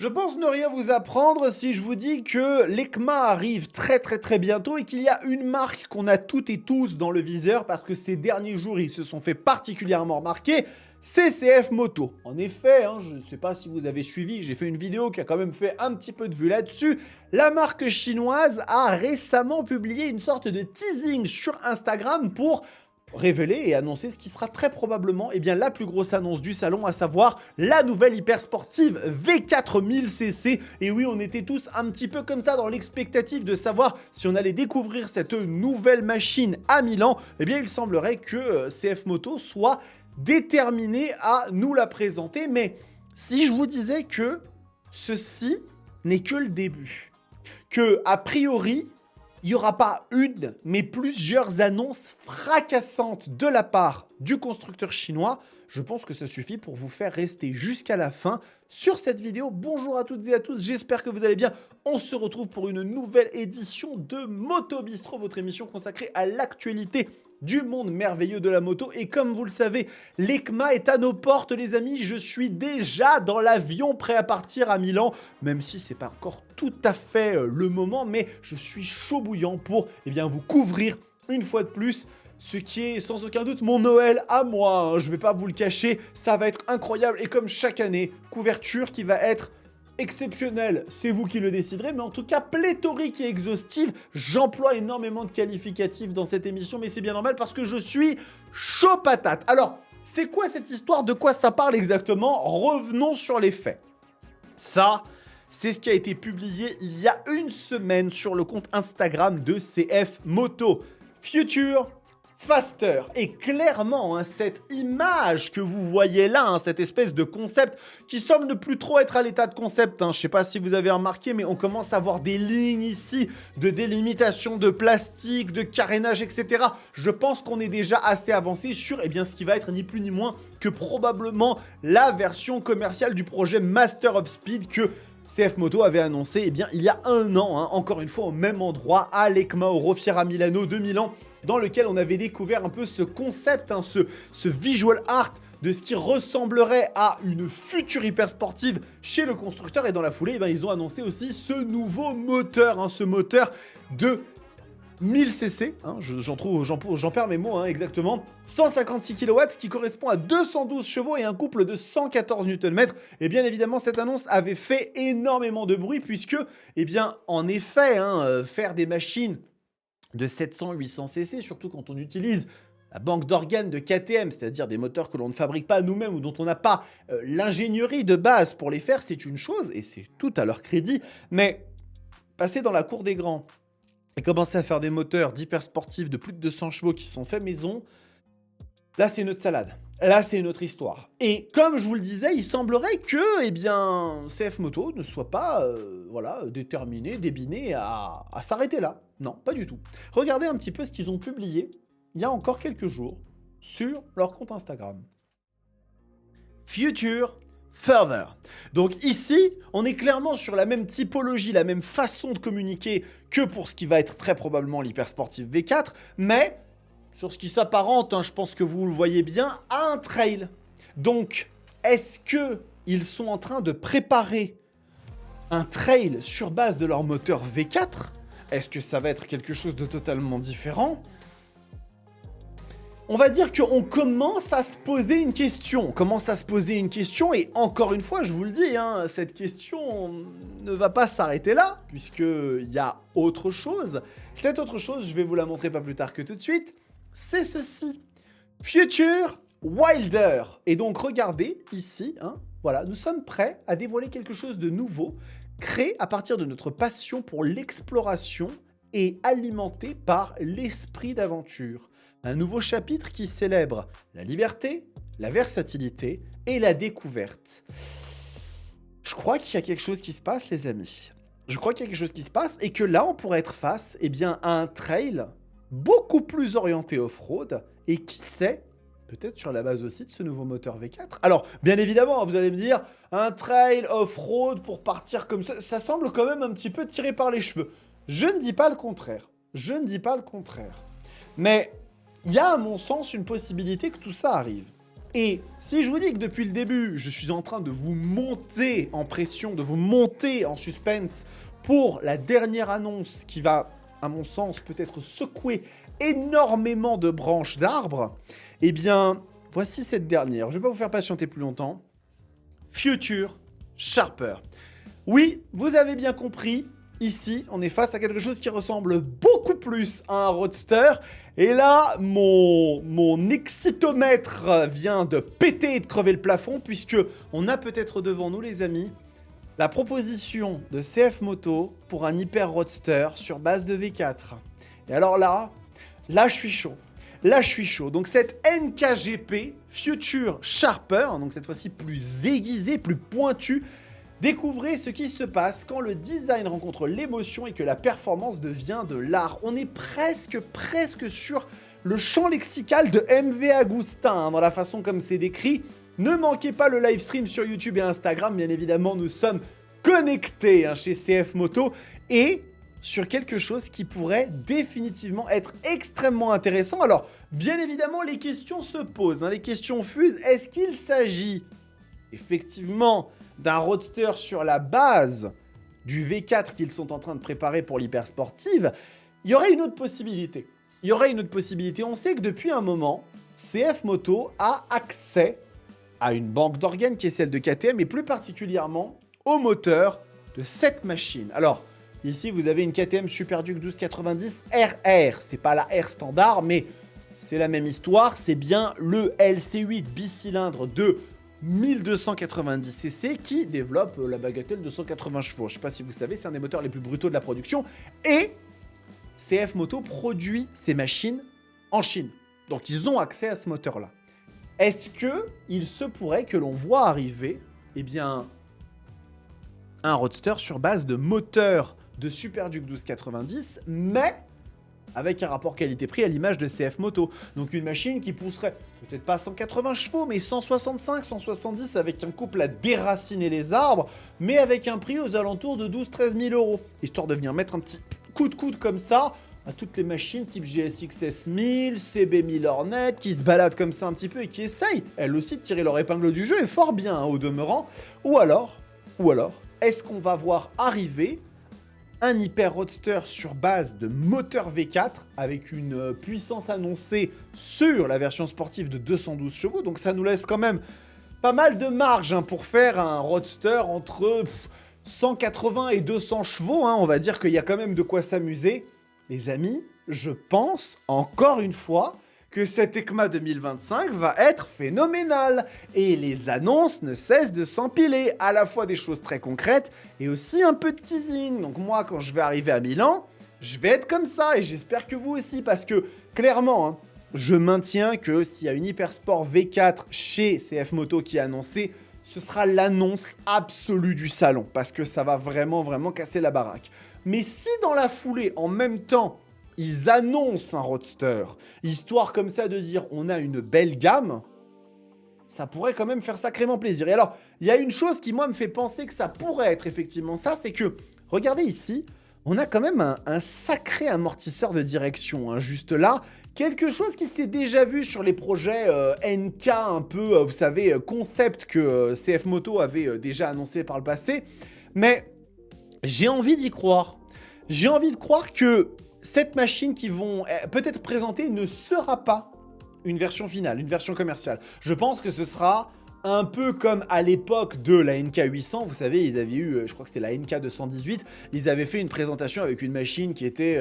Je pense ne rien vous apprendre si je vous dis que l'ECMA arrive très bientôt et qu'il y a une marque qu'on a toutes et tous dans le viseur parce que ces derniers jours ils se sont fait particulièrement remarquer, c'est CF Moto. En effet, je ne sais pas si vous avez suivi, j'ai fait une vidéo qui a quand même fait un petit peu de vues là-dessus. La marque chinoise a récemment publié une sorte de teasing sur Instagram pour révéler et annoncer ce qui sera très probablement la plus grosse annonce du salon, à savoir la nouvelle hypersportive V4 1000cc. Et oui, on était tous un petit peu comme ça dans l'expectative de savoir si on allait découvrir cette nouvelle machine à Milan. Il semblerait que CF Moto soit déterminé à nous la présenter. Mais si je vous disais que ceci n'est que le début, que a priori il n'y aura pas une, mais plusieurs annonces fracassantes de la part du constructeur chinois, je pense que ça suffit pour vous faire rester jusqu'à la fin sur cette vidéo. Bonjour à toutes et à tous, j'espère que vous allez bien. On se retrouve pour une nouvelle édition de Moto Bistro, votre émission consacrée à l'actualité du monde merveilleux de la moto. Et comme vous le savez, l'ECMA est à nos portes, les amis. Je suis déjà dans l'avion prêt à partir à Milan, même si c'est pas encore tout à fait le moment, mais je suis chaud bouillant pour vous couvrir une fois de plus ce qui est sans aucun doute mon Noël à moi. Je vais pas vous le cacher, ça va être incroyable. Et comme chaque année, couverture qui va être exceptionnelle, c'est vous qui le déciderez, mais en tout cas pléthorique et exhaustive. J'emploie énormément de qualificatifs dans cette émission, mais c'est bien normal parce que je suis chaud patate. Alors, c'est quoi cette histoire? De quoi ça parle exactement? Revenons sur les faits. Ça, c'est ce qui a été publié il y a une semaine sur le compte Instagram de CF Moto. Future Faster. Et clairement, cette image que vous voyez là, cette espèce de concept qui semble ne plus trop être à l'état de concept. Je ne sais pas si vous avez remarqué, mais on commence à voir des lignes ici de délimitation, de plastique, de carénage, etc. Je pense qu'on est déjà assez avancé sur ce qui va être ni plus ni moins que probablement la version commerciale du projet Master of Speed que CF Moto avait annoncé il y a un an, encore une fois au même endroit, à l'ECMA Eurofiera Milano de Milan, dans lequel on avait découvert un peu ce concept, ce visual art de ce qui ressemblerait à une future hyper sportive chez le constructeur. Et dans la foulée, ils ont annoncé aussi ce nouveau moteur, ce moteur de 1000cc, j'en perds mes mots exactement, 156 kW, ce qui correspond à 212 chevaux et un couple de 114 Nm. Et bien évidemment, cette annonce avait fait énormément de bruit puisque, en effet, faire des machines de 700-800 cc, surtout quand on utilise la banque d'organes de KTM, c'est-à-dire des moteurs que l'on ne fabrique pas nous-mêmes ou dont on n'a pas l'ingénierie de base pour les faire, c'est une chose et c'est tout à leur crédit. Mais passer dans la cour des grands et commencer à faire des moteurs d'hyper sportifs de plus de 200 chevaux qui sont faits maison, là c'est une autre salade. Là c'est une autre histoire. Et comme je vous le disais, il semblerait que CF Moto ne soit pas déterminé, débiné à s'arrêter là. Non, pas du tout. Regardez un petit peu ce qu'ils ont publié il y a encore quelques jours sur leur compte Instagram. Future Further. Donc ici, on est clairement sur la même typologie, la même façon de communiquer que pour ce qui va être très probablement l'hypersportive V4, mais sur ce qui s'apparente, je pense que vous le voyez bien, à un trail. Donc, est-ce qu'ils sont en train de préparer un trail sur base de leur moteur V4 ? Est-ce que ça va être quelque chose de totalement différent ? On va dire qu'on commence à se poser une question. On commence à se poser une question et encore une fois, je vous le dis, cette question ne va pas s'arrêter là puisqu'il y a autre chose. Cette autre chose, je vais vous la montrer pas plus tard que tout de suite, c'est ceci. Future Wilder. Et donc regardez ici, voilà, nous sommes prêts à dévoiler quelque chose de nouveau, créé à partir de notre passion pour l'exploration et alimenté par l'esprit d'aventure. Un nouveau chapitre qui célèbre la liberté, la versatilité et la découverte. Je crois qu'il y a quelque chose qui se passe, les amis. Je crois qu'il y a quelque chose qui se passe et que là, on pourrait être face à un trail beaucoup plus orienté off-road et qui sait, peut-être sur la base aussi de ce nouveau moteur V4. Alors, bien évidemment, vous allez me dire, un trail off-road pour partir comme ça, ça semble quand même un petit peu tiré par les cheveux. Je ne dis pas le contraire. Je ne dis pas le contraire. Mais il y a à mon sens une possibilité que tout ça arrive. Et si je vous dis que depuis le début, je suis en train de vous monter en pression, de vous monter en suspense pour la dernière annonce qui va, à mon sens, peut-être secouer énormément de branches d'arbres, eh bien, voici cette dernière. Je ne vais pas vous faire patienter plus longtemps. Future Sharper. Oui, vous avez bien compris. Ici, on est face à quelque chose qui ressemble beaucoup plus à un roadster. Et là, mon excitomètre vient de péter et de crever le plafond, puisque on a peut-être devant nous, les amis, la proposition de CF Moto pour un hyper roadster sur base de V4. Et alors là, je suis chaud. Là, je suis chaud. Donc cette NKGP Future Sharper, donc cette fois-ci plus aiguisée, plus pointue, découvrez ce qui se passe quand le design rencontre l'émotion et que la performance devient de l'art. On est presque sur le champ lexical de MV Agustin, hein, dans la façon comme c'est décrit. Ne manquez pas le live stream sur YouTube et Instagram, bien évidemment, nous sommes connectés hein, chez CF Moto et sur quelque chose qui pourrait définitivement être extrêmement intéressant. Alors, bien évidemment, les questions se posent, hein, les questions fusent. Est-ce qu'il s'agit effectivement d'un roadster sur la base du V4 qu'ils sont en train de préparer pour l'hypersportive? Il y aurait une autre possibilité. On sait que depuis un moment, CF Moto a accès à une banque d'organes qui est celle de KTM et plus particulièrement au moteur de cette machine. Alors, ici, vous avez une KTM Super Duke 1290 RR. C'est pas la R standard, mais c'est la même histoire. C'est bien le LC8 bicylindre de 1290 cc qui développe la bagatelle de 180 chevaux. Je ne sais pas si vous savez, c'est un des moteurs les plus brutaux de la production. Et CF Moto produit ces machines en Chine. Donc ils ont accès à ce moteur-là. Est-ce qu'il se pourrait que l'on voit arriver un roadster sur base de moteur de Super Duke 1290, mais avec un rapport qualité-prix à l'image de CF Moto. Donc une machine qui pousserait peut-être pas 180 chevaux, mais 165, 170 avec un couple à déraciner les arbres, mais avec un prix aux alentours de 12-13 000 euros. Histoire de venir mettre un petit coup de coude comme ça à toutes les machines type GSX S1000, CB 1000 Hornet, qui se baladent comme ça un petit peu et qui essayent, elles aussi, de tirer leur épingle du jeu, et fort bien hein, au demeurant. Ou alors, est-ce qu'on va voir arriver un hyper roadster sur base de moteur V4 avec une puissance annoncée sur la version sportive de 212 chevaux. Donc ça nous laisse quand même pas mal de marge hein, pour faire un roadster entre 180 et 200 chevaux. Hein. On va dire qu'il y a quand même de quoi s'amuser. Les amis, je pense encore une fois que cet EICMA 2025 va être phénoménal. Et les annonces ne cessent de s'empiler, à la fois des choses très concrètes et aussi un peu de teasing. Donc moi, quand je vais arriver à Milan, je vais être comme ça et j'espère que vous aussi, parce que clairement, hein, je maintiens que s'il y a une Hypersport V4 chez CF Moto qui est annoncée, ce sera l'annonce absolue du salon, parce que ça va vraiment casser la baraque. Mais si dans la foulée, en même temps, ils annoncent un roadster, histoire comme ça de dire on a une belle gamme, ça pourrait quand même faire sacrément plaisir. Et alors, il y a une chose qui moi me fait penser que ça pourrait être effectivement ça, c'est que, regardez ici, on a quand même un sacré amortisseur de direction, hein, juste là. Quelque chose qui s'est déjà vu sur les projets NK un peu, vous savez, concept que CF Moto avait déjà annoncé par le passé. Mais j'ai envie d'y croire. J'ai envie de croire que cette machine qu'ils vont peut-être présenter ne sera pas une version finale, une version commerciale. Je pense que ce sera un peu comme à l'époque de la NK800. Vous savez, ils avaient eu, je crois que c'était la NK218, ils avaient fait une présentation avec une machine qui était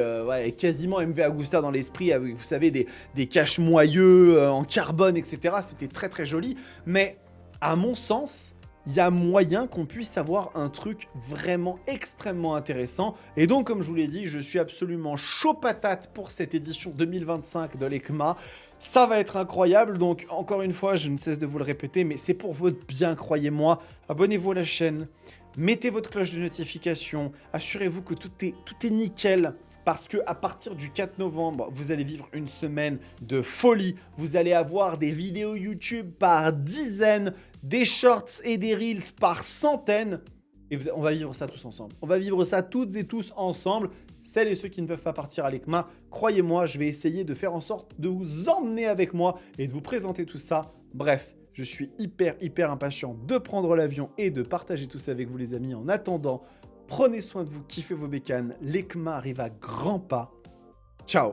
quasiment MV Agusta dans l'esprit, avec, vous savez, des caches moyeux en carbone, etc. C'était très joli. Mais à mon sens, il y a moyen qu'on puisse avoir un truc vraiment extrêmement intéressant. Et donc, comme je vous l'ai dit, je suis absolument chaud patate pour cette édition 2025 de l'EICMA. Ça va être incroyable. Donc, encore une fois, je ne cesse de vous le répéter, mais c'est pour votre bien, croyez-moi. Abonnez-vous à la chaîne, mettez votre cloche de notification, assurez-vous que tout est nickel. Parce qu'à partir du 4 novembre, vous allez vivre une semaine de folie. Vous allez avoir des vidéos YouTube par dizaines, des shorts et des reels par centaines. Et on va vivre ça tous ensemble. On va vivre ça toutes et tous ensemble. Celles et ceux qui ne peuvent pas partir à l'EICMA, croyez-moi, je vais essayer de faire en sorte de vous emmener avec moi et de vous présenter tout ça. Bref, Je suis hyper impatient de prendre l'avion et de partager tout ça avec vous les amis. En attendant, prenez soin de vous, kiffez vos bécanes. L'ECMA arrive à grands pas. Ciao!